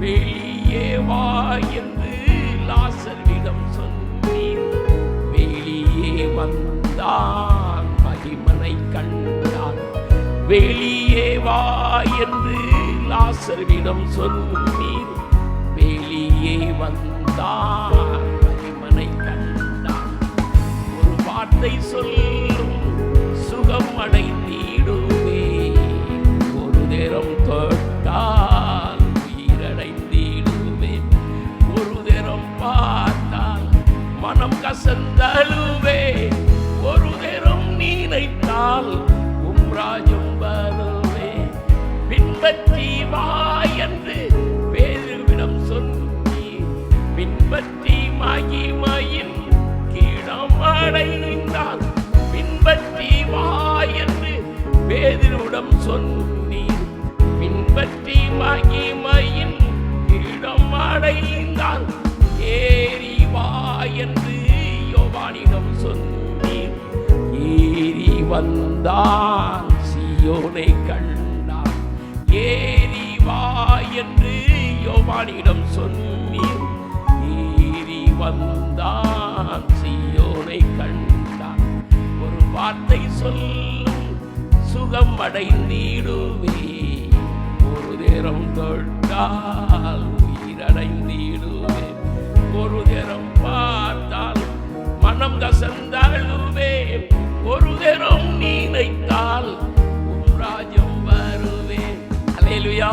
வெளியே வா என்று லாசருவிடம் சொன்னீர். வெளியே வந்தான், மகிமனை கண்டான். வெளியே வா என்று லாசருவிடம் சொன்னீர். வெளியே வந்தான், மகிமனை கண்டான். ஒரு வார்த்தை சொல்லும் சுகம் அடைந்திடுவே. ஒரு நேரம் தொட்டால் உயிரடைந்திடுவே. ஒரு நேரம் பார்த்தால் மனம் கசந்தழுவே. ஒரு நேரம் நினைத்தால் ராஜம் வருவே. பின்பற்றி வா என்று பேதுருவிடம் சொன்னீர். பின்பற்றி மகிமையின் கீழம் அடைந்தான். பின்பற்றி வா என்று பேதுருவிடம் சொன்னீர். பின்பற்றி மகிமையின் கீழம் அடைந்தான். ஏறி வா என்று யோவானிடம் சொன்னீர். ஏறி வந்தான், சீயோனை கண்டான். ஏறி வா என்று யோவானிடம் சொன்னீர். ஏறி வந்தான், சீயோனை கண்டான். ஒரு வார்த்தை சொல்லும் சுகம் அடைந்திடுவே. ஒரு நேரம் தொட்டால்